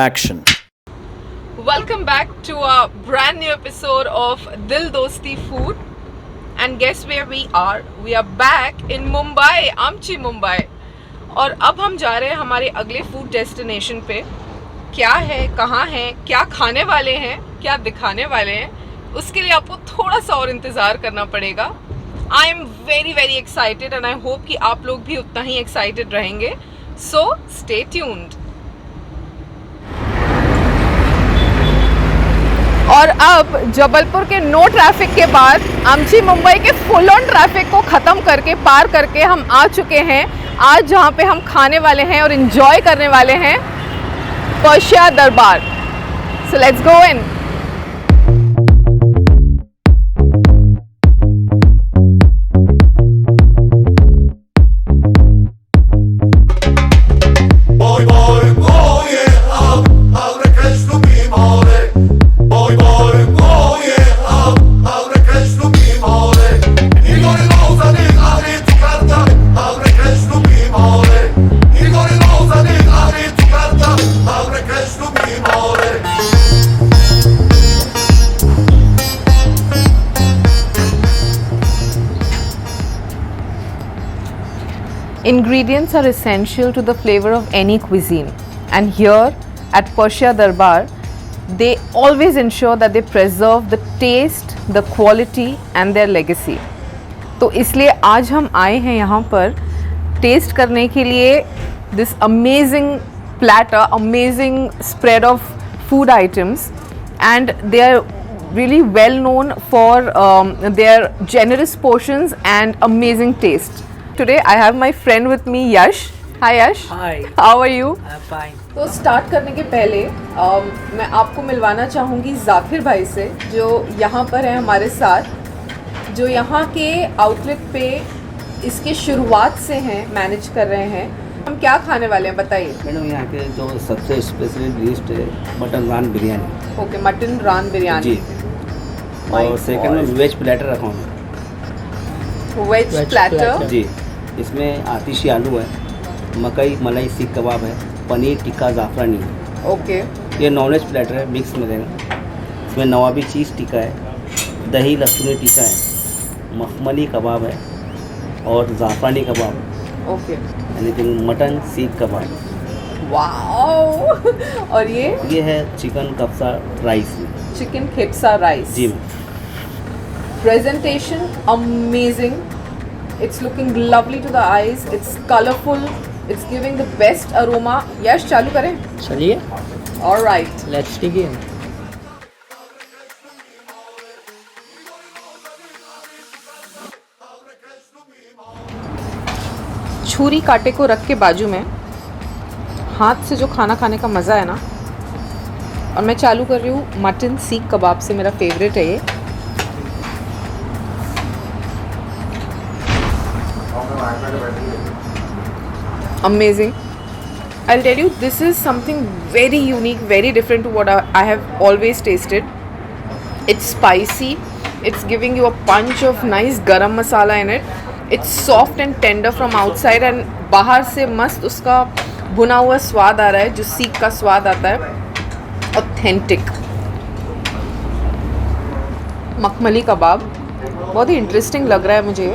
Action. Welcome back to a brand new episode of Dil Dosti Food. And guess where we are? We are back in Mumbai, Amchi Mumbai. और अब हम जा रहे हैं हमारे अगले फूड डेस्टिनेशन पे. क्या है, कहाँ है, क्या खाने वाले हैं, क्या दिखाने वाले हैं, उसके लिए आपको थोड़ा सा और इंतज़ार करना पड़ेगा. I am very very excited and I hope कि आप लोग भी उतना ही एक्साइटेड रहेंगे. So stay tuned. और अब जबलपुर के नो ट्रैफिक के बाद अमची मुंबई के फुल ऑन ट्रैफिक को ख़त्म करके पार करके हम आ चुके हैं आज जहाँ पे हम खाने वाले हैं और इन्जॉय करने वाले हैं पर्शिया दरबार. So let's go in. Ingredients are essential to the flavor of any cuisine, and here at Persia Darbar, they always ensure that they preserve the taste, the quality and their legacy. तो इसलिए आज हम आए हैं यहाँ पर test करने के लिए this amazing platter, amazing spread of food items, and they are really well known for their generous portions and amazing taste. Today I have my friend with me, Yash. Hi Yash. Hi. How are you? I'm fine. तो start करने के पहले मैं आपको मिलवाना चाहूँगी जाकिर भाई से, जो यहाँ पर है हमारे साथ, जो यहाँ के आउटलेट पे इसके शुरुआत से हैं, मैनेज कर रहे हैं. हम क्या खाने वाले हैं बताइए. मैडम यहाँ के जो सबसे स्पेशल डिश है मटन रान बिरयानी. ओके, मटन रान बिरयानी जी. और सेकंड में वेज प्लेटर रखा हूँ. वेज प्लेटर जी. इसमें आतिशी आलू है, मकई मलाई सीख कबाब है, पनीर टिक्का ज़ाफ़रानी है. ओके. ये नॉन वेज प्लेटर है, मिक्स में रहेगा. इसमें नवाबी चीज़ टिक्का है, दही लहसुनी टिक्का है, मखमली कबाब है और ज़ाफ़रानी कबाब. ओके. यानी कि मटन सीख कबाब. वाओ. और ये है chicken kabsa rice. Chicken kabsa rice. जी. Presentation amazing. It's looking lovely to the eyes. It's colorful. It's giving the best aroma. Yash, चालू करें? चलिए. All right. Let's begin. छुरी कांटे को रख के बाजू में, हाथ से जो खाना खाने का मज़ा है ना. और मैं चालू कर रही हूँ मटन सीख कबाब से. मेरा फेवरेट है ये. Amazing. I'll tell you, this is something very unique, very different to what I have always tasted. It's spicy. It's giving you a punch of nice garam masala in it. It's soft and tender from outside, and बाहर से मस्त उसका भुना हुआ स्वाद आ रहा है, जो सीख का स्वाद आता है. Authentic. मखमली कबाब बहुत ही इंटरेस्टिंग लग रहा है मुझे.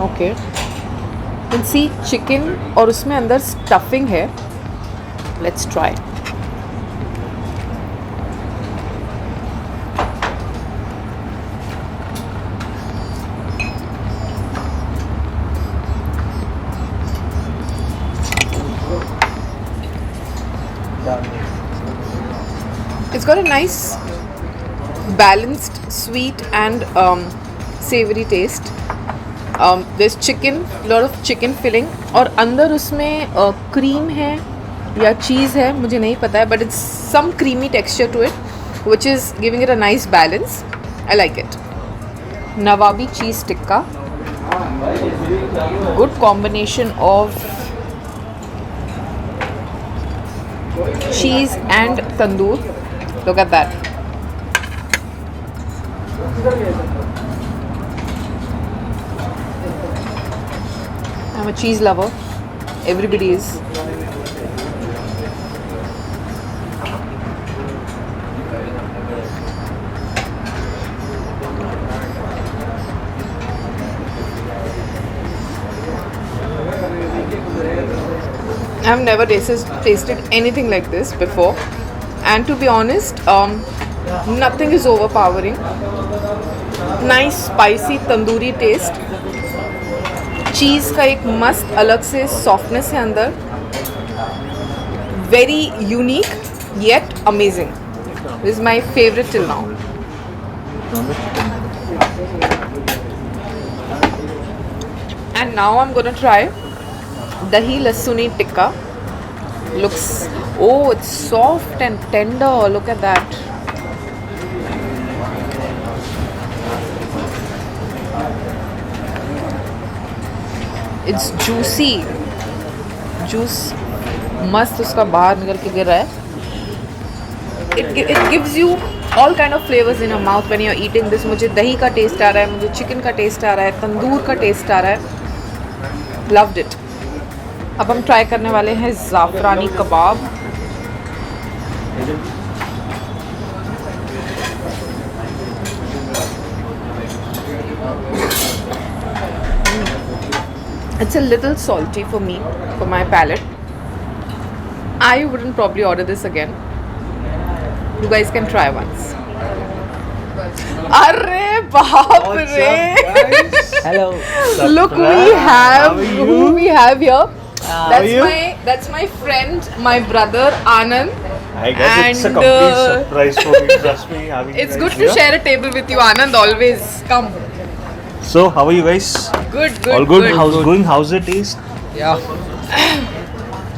ओके. कैन सी चिकन और उसमें अंदर स्टफिंग है. Let's try. It's got a nice balanced sweet and savory taste. There's chicken, lot of chicken filling, और अंदर उसमें क्रीम है या चीज़ है, मुझे नहीं पता है, but it's some creamy texture to it, which is giving it a nice balance. I like it. Nawabi cheese tikka, good combination of cheese and tandoor. Look at that. I'm a cheese lover, everybody is. I've never tasted anything like this before, and to be honest, nothing is overpowering. Nice spicy tandoori taste. चीज़ का एक मस्त अलग से softness है अंदर. Very unique yet amazing. This is my favorite till now. And now I'm gonna try dahi lasuni tikka. Looks, oh, it's soft and tender. Look at that. It's juicy. Juice मस्त उसका बाहर निकल के गिर रहा है. It gives you all kind of flavors in your mouth when you're eating this. मुझे दही का टेस्ट आ रहा है, मुझे चिकन का टेस्ट आ रहा है, तंदूर का टेस्ट आ रहा है. Loved it. अब हम ट्राई करने वाले हैं ज़ाफ़रानी कबाब. It's a little salty for me, for my palate. I wouldn't probably order this again. You guys can try once. Arre baap re! Hello. Look, who we have here. That's my friend, my brother Anand. I guess it's a complete surprise for me. Trust me. It's good to share a table with you, Anand. Always come. So, how are you guys? Good. All good. How's going? How's the taste? Yeah.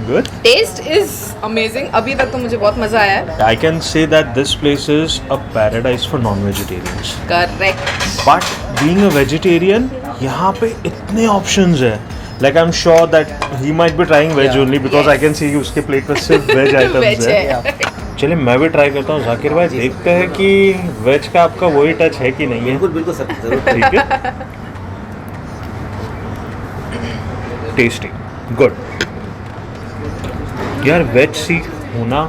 Good. Taste is amazing. अभी तक तो मुझे बहुत मजा आया है. I can say that this place is a paradise for non-vegetarians. Correct. But being a vegetarian, यहाँ पे इतने options है. Like I'm sure that he might be trying veg only because I can see उसके plate में सिर्फ veg items है. चलिए मैं भी ट्राई करता हूँ. जाकिर भाई देखते हैं कि वेज का आपका वही टच है कि नहीं है. बिल्कुल सर, जरूर. ठीक है. Tasty, good. यार वेज सीख होना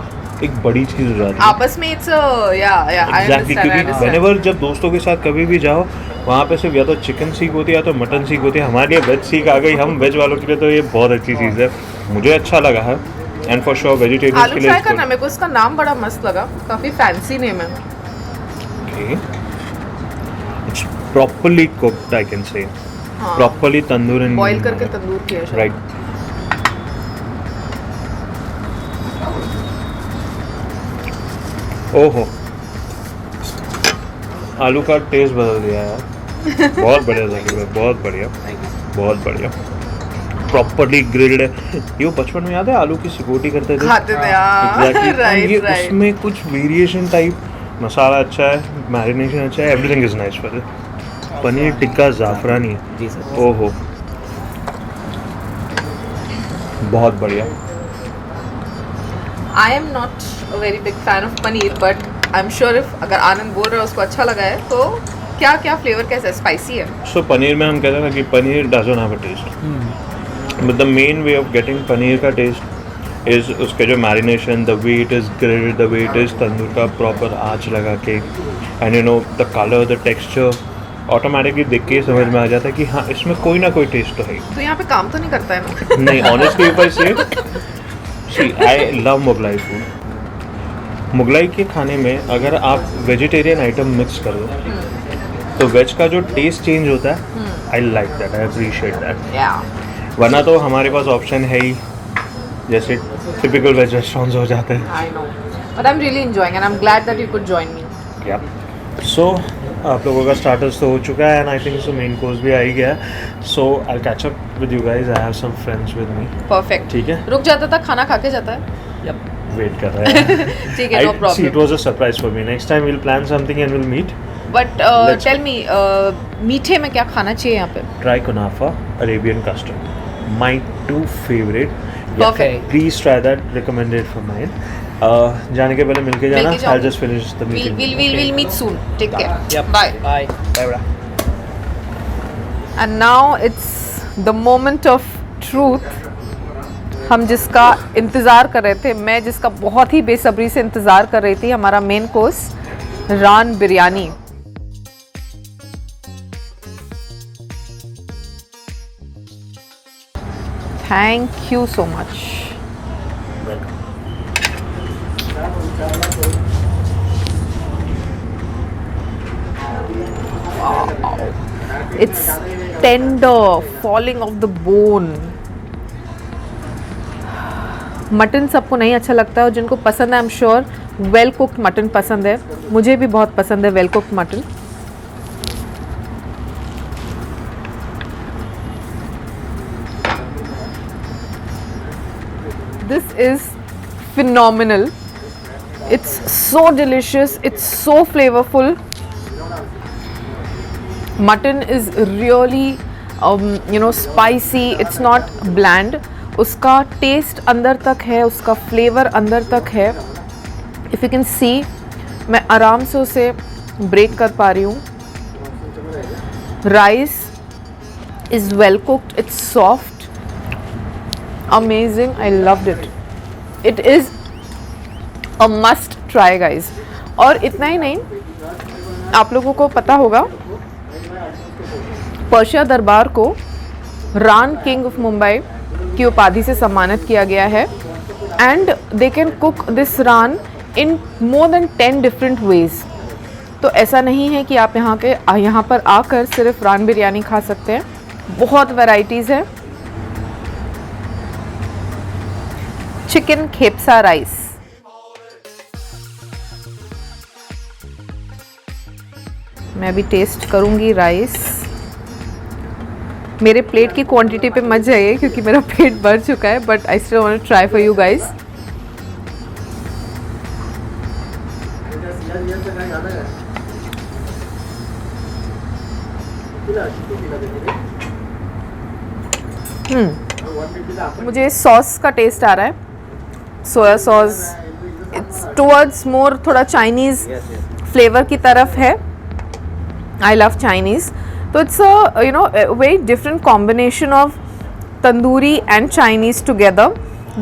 एक बड़ी चीज हो जाती है आपस में. इट्स एग्जैक्टली, क्योंकि व्हेनेवर जब दोस्तों के साथ कभी भी जाओ वहाँ पे सिर्फ या तो चिकन सीख होती है या तो मटन सीख होती है. हमारे लिए वेज सीख आ गई. हम वेज वालों के लिए तो ये बहुत अच्छी चीज़ है. मुझे अच्छा लगा है. एंड फॉर श्योर वेजिटेरियंस आलू के लिए ट्राई करना. मेरे को इसका नाम बड़ा मस्त लगा. काफी फैंसी नेम है. It's properly cooked, I can say. Properly tandoor and boil करके तंदूर किया है. राइट. ओहो, आलू का टेस्ट बदल दिया यार. बहुत बढ़िया जाकिर भाई, बहुत बढ़िया, बहुत बढ़िया. प्रॉपर्ली ग्रिल्ड है. ये बचपन में याद है आलू की सिकोटी करते थे, खाते थे यार. एग्जैक्टली. ये उसमें कुछ वेरिएशन टाइप. मसाला अच्छा है, मैरिनेशन अच्छा है, everything is nice for it. Paneer tikka ज़ाफ़रानी है. जी सर. ओहो, बहुत बढ़िया. I am not a very big fan of paneer, but I'm sure if अगर आनंद बोल रहा है उसको अच्छा लगा है तो क्या फ्लेवर कैसा है? स्पाइसी है. सो पनीर में हम कहते हैं ना कि paneer doesn't have a taste. But the main way of getting paneer का टेस्ट इज उसके जो marination, the way it is grilled, the way it is tandoor का प्रॉपर आँच लगा के, and you know the colour, the texture. Automatically देख के समझ में आ जाता है कि हाँ इसमें कोई ना कोई टेस्ट तो है. तो यहाँ पे काम तो नहीं करता है ना? नहीं, honestly if I say, see I love Mughlai food. Mughlai के खाने में अगर आप वेजिटेरियन आइटम मिक्स कर दो तो वेज का जो टेस्ट चेंज होता है. I like that, I appreciate that. वरना तो हमारे पास ऑप्शन है ही, जैसे टिपिकल वेज रेस्टोरेंट्स हो जाते हैं. I know, but I'm really enjoying and I'm glad that you could join me. या सो आप लोगों का स्टार्टर्स तो हो चुका है and I think so main course भी आ ही गया है. So I catch up with you guys. I have some friends with me. Perfect. ठीक है, रुक जाता था, खाना खा के जाता है. वेट कर रहे हैं. ठीक है, no problem. It was a surprise for me. Next time we will plan something and will meet. But tell me, मीठे में क्या खाना चाहिए यहाँ पे? Try kunafa, Arabian custard. My two favorite. Perfect. Please try that. Recommended for mine. जाने के पहले मिलके जाना. I'll just finish the meeting. We'll meet soon. Take care. Yep. Bye. Bye. And now it's the moment of truth. हम जिसका इंतज़ार कर रहे थे, मैं जिसका बहुत ही बेसब्री से इंतज़ार कर रही थी, हमारा main course run biryani. Thank you so much. It's tender, falling off the bone. Mutton सबको नहीं अच्छा लगता है, और जिनको पसंद है I am sure well cooked mutton पसंद है। मुझे भी बहुत पसंद है well cooked mutton. This is phenomenal. It's so delicious, it's so flavorful. Mutton is really spicy, it's not bland. उसका टेस्ट अंदर तक है, उसका फ्लेवर अंदर तक है। इफ़ यू कैन सी, मैं आराम से उसे ब्रेक कर पा रही हूँ। Rice is well cooked, it's soft, amazing, I loved it. It is a must try guys. और इतना ही नहीं, आप लोगों को पता होगा पर्शिया दरबार को रान किंग ऑफ मुंबई की उपाधि से सम्मानित किया गया है, and they can cook this run in more than 10 different ways. तो ऐसा नहीं है कि आप यहाँ पर आकर सिर्फ रान बिरयानी खा सकते हैं, बहुत वैरायटीज़ है। चिकन खेपसा राइस, मैं अभी टेस्ट करूँगी राइस। मेरे प्लेट की क्वांटिटी पे मत जाइए क्योंकि मेरा पेट भर चुका है, but I still want to try for you guys. मुझे सॉस का टेस्ट आ रहा है, soya sauce. It's towards more थोड़ा चाइनीज़ फ्लेवर की तरफ है। आई लव चाइनीज़, तो it's a very different combination of tandoori and Chinese together.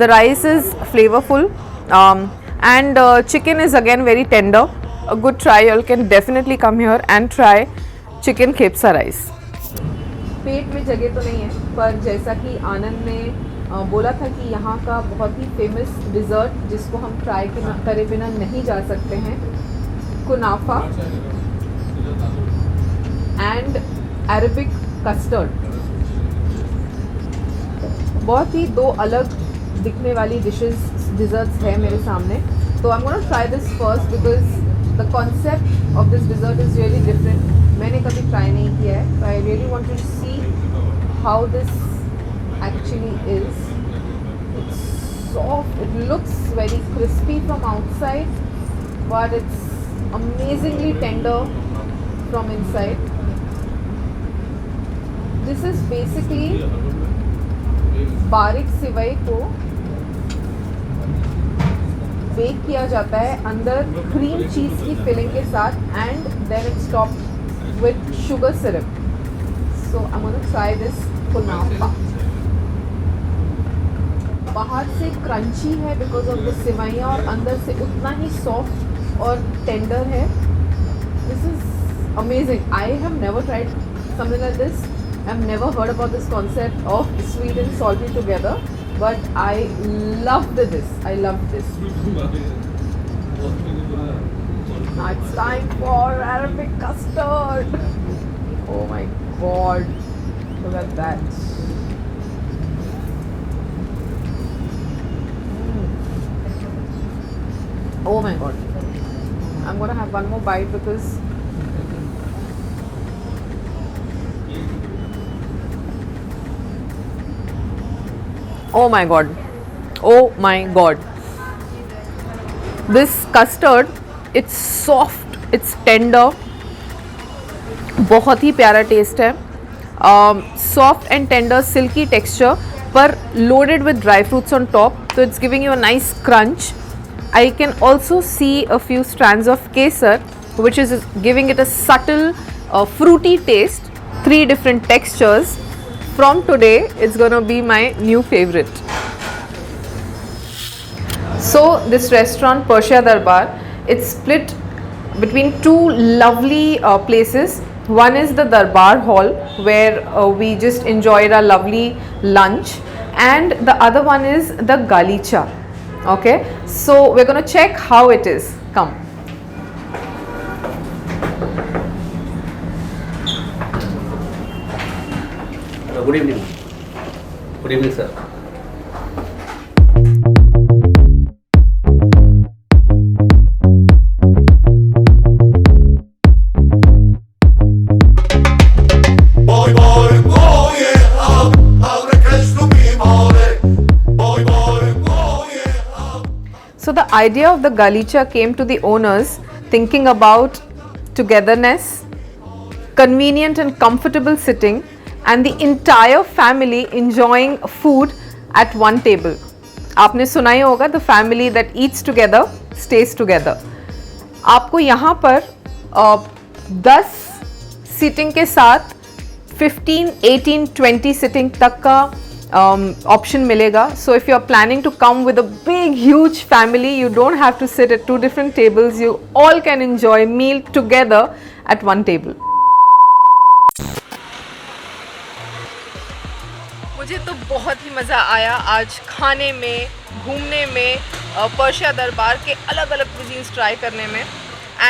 The rice is flavorful, and chicken is again very tender. A good try. You can definitely come here and try chicken khepsa rice. पेट में जगह तो नहीं है, पर जैसा कि आनंद ने बोला था कि यहाँ का बहुत ही फेमस डिज़र्ट जिसको हम ट्राई करे बिना नहीं जा सकते हैं, कुनाफा एंड अरेबिक कस्टर्ड। बहुत ही दो अलग दिखने वाली डिज़र्ट्स है मेरे सामने। तो I am gonna try this first because the concept of this dessert is really different. मैंने कभी ट्राई नहीं किया है, तो I really want to see how this actually is. It's soft, it looks very crispy from outside, but it's amazingly tender from inside. This is basically बारीक सिवई को bake किया जाता है अंदर क्रीम चीज़ की फिलिंग के साथ, and then it's topped with sugar syrup. So I want to try this kunafa. बाहर से क्रंची है बिकॉज ऑफ द सिवैयाँ, और अंदर से उतना ही सॉफ्ट और टेंडर है। This is amazing. I have never tried something like this. I've never heard about this concept of sweet and salty together, but I loved this. I loved this. Now it's time for Arabic custard. Oh my god, look at that. Oh my god. I'm gonna have one more bite because oh my god, oh my god, this custard, it's soft, it's tender, बहुत ही प्यारा taste है। Soft and tender silky texture पर loaded with dry fruits on top, तो it's giving you a nice crunch. I can also see a few strands of kesar, which is giving it a subtle fruity taste. 3 different textures. From today, it's gonna be my new favorite. So this restaurant Persia Darbar, it's split between two lovely places. One is the Darbar Hall where we just enjoyed our lovely lunch, and the other one is the Galicha. Okay, so we're going to check how it is. Come. Good evening. Good evening, sir. So the idea of the Galicha came to the owners thinking about togetherness, convenient and comfortable sitting, and the entire family enjoying food at one table. आपने सुना ही होगा, the family that eats together stays together. आपको यहाँ पर 10 seating के साथ 15, 18, 20 seating तक का ऑप्शन मिलेगा. So if you are planning to come with a big huge family, you don't have to sit at two different tables. You all can enjoy meal together at one table. मुझे तो बहुत ही मज़ा आया आज खाने में, घूमने में, पर्शिया दरबार के अलग अलग cuisines ट्राई करने में.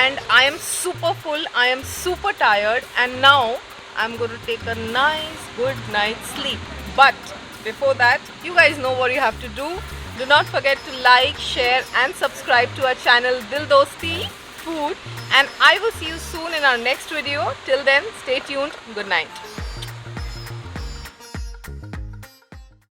And I am super full, I am super tired, and now I'm going to take a nice good night's sleep. But before that, you guys know what you have to do. Do not forget to like, share and subscribe to our channel Dil Dosti Food, and I will see you soon in our next video. Till then, stay tuned. Good night.